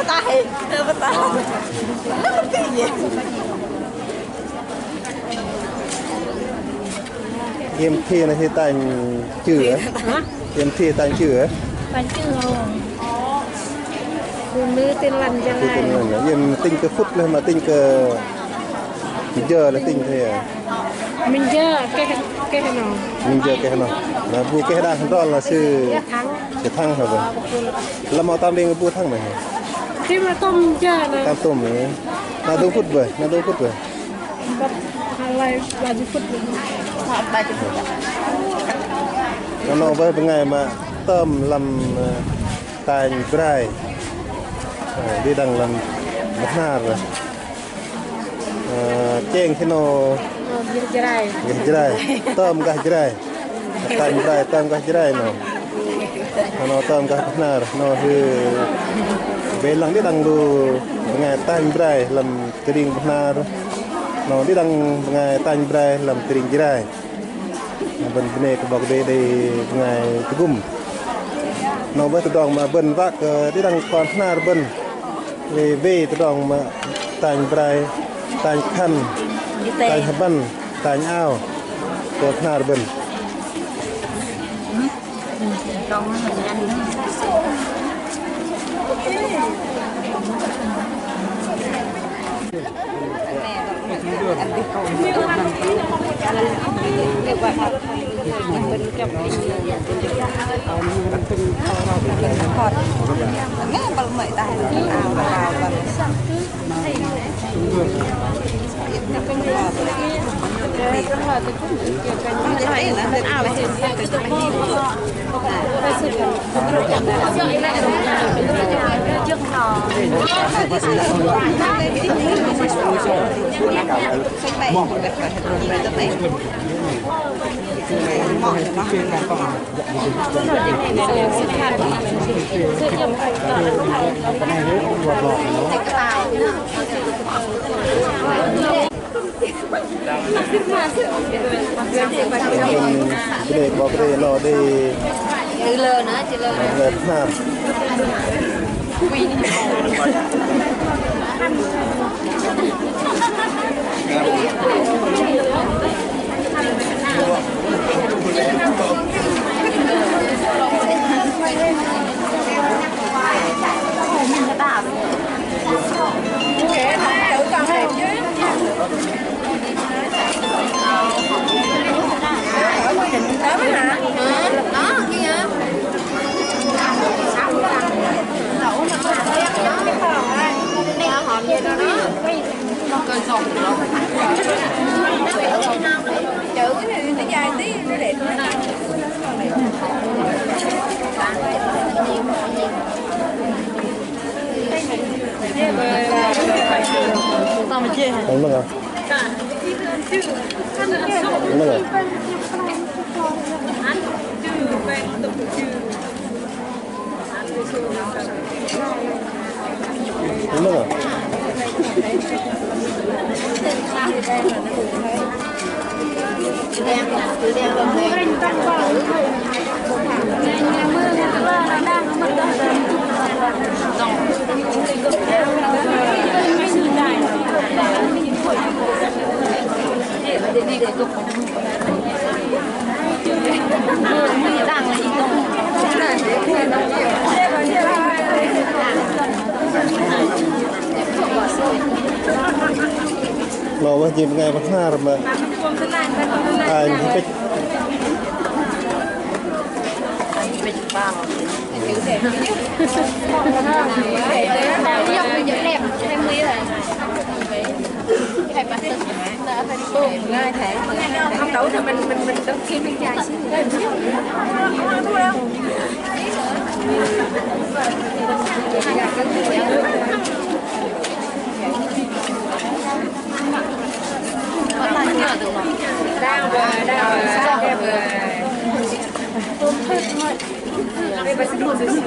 tay bắt tay cái gì game thi này thì tành chữ game thi tành chữ bánh chưng hồng phụ nữ tên lần cho thì lại tình là game tinh cái phút lên mà tinh cái giờ là tinh thế mình chưa cái nào mình giờ cái nào là bu cái đang đó là sư thắng cái thăng hả vậy là mau tam đêm bu thăng này thế mà tôm chưa là tam tôm này là đâu phút vậy là đâu phút vậy bắp hai ba chục phút họ 30 phút nó với bên ngày mà tôm làm tài grai đi đằng làm mất na rồi chèn thì nó grai tôm gái grai tài grai tôm gái grai nó tôm gái mất na nóคือvề lăng đi đằng lu ngày tài grai làm tiền mất na rồi nó đi đằng ngày tài grai làm tiền grai bên này cóบอกđây ngày gum nó với tụi mà bên vác đi đằng con na bên về tụi mà tài grai tài khăn tài ban tài ao tụi na bên con mình ăn đểบอกđể nó đi chữ lơ nữa chữ lơ lợn nam đúng rồi đúng rồi đúng rồi nó với gì ngày bắt na rồi mà ai thích ngay thế không đấu thì mình đăng ký mình dài xíu có là nhờ được không? Đang vừa tôm thịt thôi. Đây bà sẽ đun dưới xíu.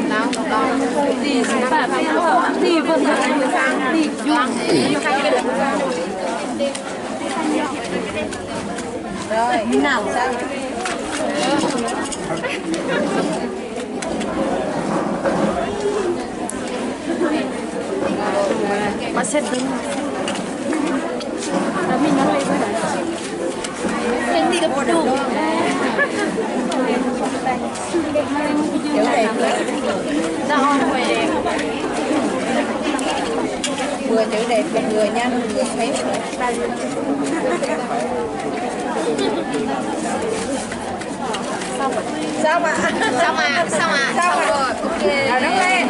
Nào, con gì bà thì vâng thì rồi nào sao set dulu. Tapi nggak lagi dah. Yang tiga puluh. Dah on way. Vừa chữ đẹp vừa nhanh vừa thấy sao mà xong rồi ok nào đứng lên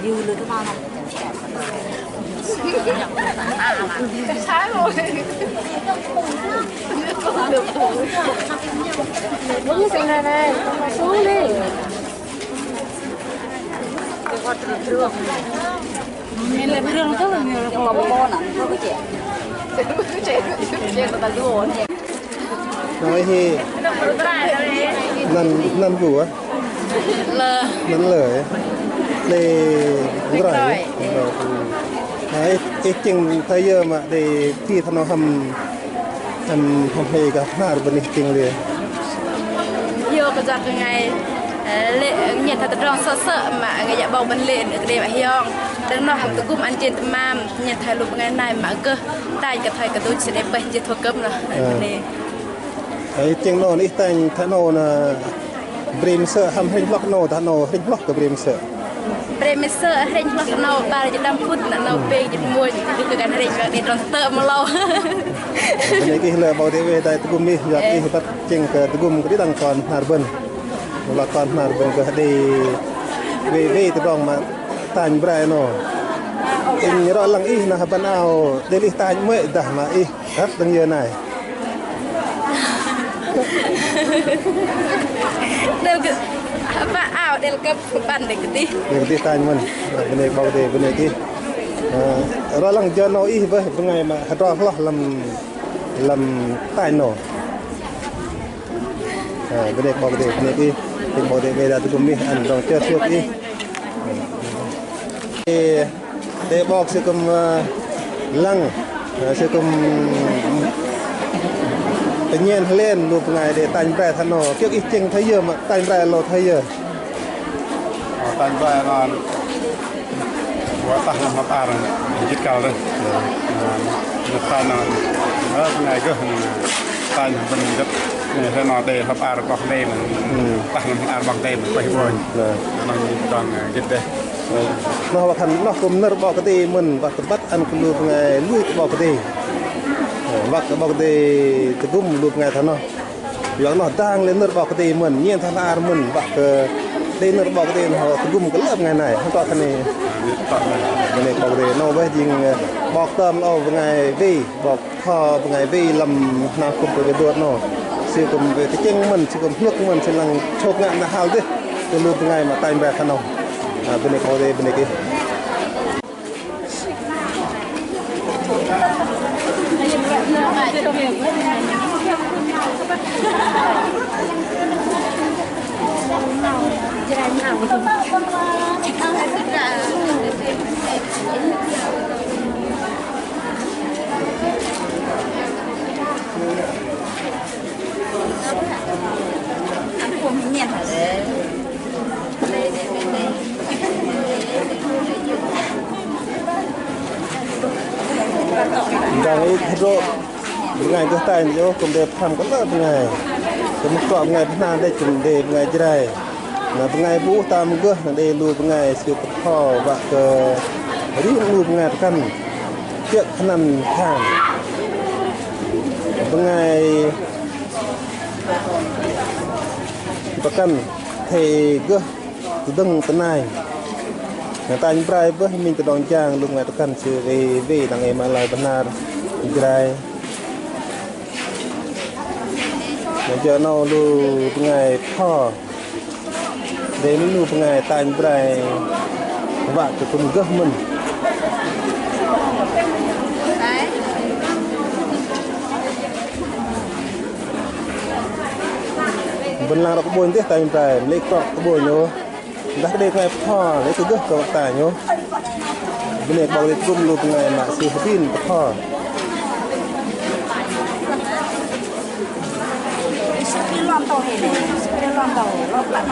dư lưới các bạn Trái rồi. Đúng cái này này, xuống đi. Mình lên đường rất là nhiều là có con à có cái trẻ của ta luôn. Nói thì năn vụ á năn lời để rồi cái chừng thấy giờ mà để khi thằng nó hầm hay cả nào bên này chừng liền Yêu cái giọt ngày lệ nhận thật rong sợ mà ngày dạ bầu bên lệ được để mà hiong đến nó học từ cung ăn trên mam nhận thay lục ngày này mà cơ tay cái tôi sẽ để bệnh chỉ thuộc cấm rồi cái chừng nó ít tay thằng nó là brim sợ hầm hình lóc nó thằng nó hình lóc cái brim sợ Premiser hình lóc nó ba là đâm phút là nó về dịch mùi thì từ cái này để tròn tơ mà lâu này cái là bảo thế về tại tụi mình giờ cái bắt chừng cái tụi mình cái đăng còn harbin là còn harbin cái đi về tụi mình mà tàn brai nó in rõ lăng ý là ban ao để đi tàn mới đã mà ý rất đang như này và ảo đều cấp bàn để cái đi tàn mình bên này bảo thế bên này cái rõ lăng cho nó ý với bên ngày mà rõ lo làm tàn nó bên này bảo thế bên này cái bảo thế về là tụi mình ăn rồi chơi suốt ý đểบอกsự cùng lăng sự cùng tự nhiên lên lúc ngày để tành bè thằng nó tiếc ít chừng thấy giờ mà tành bè lo thấy giờ tan brai ngon quá tắc làm hấp ar chít cao đây nhập tan ngon ngày cơ tan mình rất thế nào đây hấp ar bọc đây mình tắc làm ar bọc đây mình quay rồi nó còn chít đây nóว่าคันnóคุมนรบอกกติมันว่าบัดอันคุลูไงลุยบอกกติว่าบอกกติตะกุมลูกไงท่านเนาะอย่างเนาะดังเลยนรบอกกติมันเงี้ยท่านอารมันว่าก็ได้นรบอกกติเฮาตะกุมก็เลิกไงไหนเฮาก็คันนี้มันนี่บอกกติเนาะว่าจริงบอกเติมเอาไงวีบอกพ่อไงวีลำนาคุมไปดวดเนาะสิกุมไปตะเจงมันสิกุมนึกมันสิลังโชคงานนะฮาวดิตัวลูกไงมาตายแบบท่านเนาะbenih kau deh benih ke. Đang ấy thô ngày thứ hai nhớ cùng đẹp tham có lợi ngày cùng chọn ngày thứ hai đây cùng đẹp ngày thứ hai là ngày vũ tam cơ là đây luôn ngày siêu kho và cờ đi luôn ngày căn chuyện nằm thẳng ngày và căn thì cơ từ đông tới nay ta những prai với mình từ đòn trang lúc ngày tất cả sự về đằng em lại benar prai giờ nào lu ngày pho đến lu ngày ta những prai vợ từ cùng gấp mình bên làng có buồn tiếc ta những prai lấy cọ có buồn nhớ đã đây ngày pho lấy từ gấp cọ tài nhớ bên này bao lấy cung lu ngày mà sự tin pho loan tàu này loan tàu lót lặn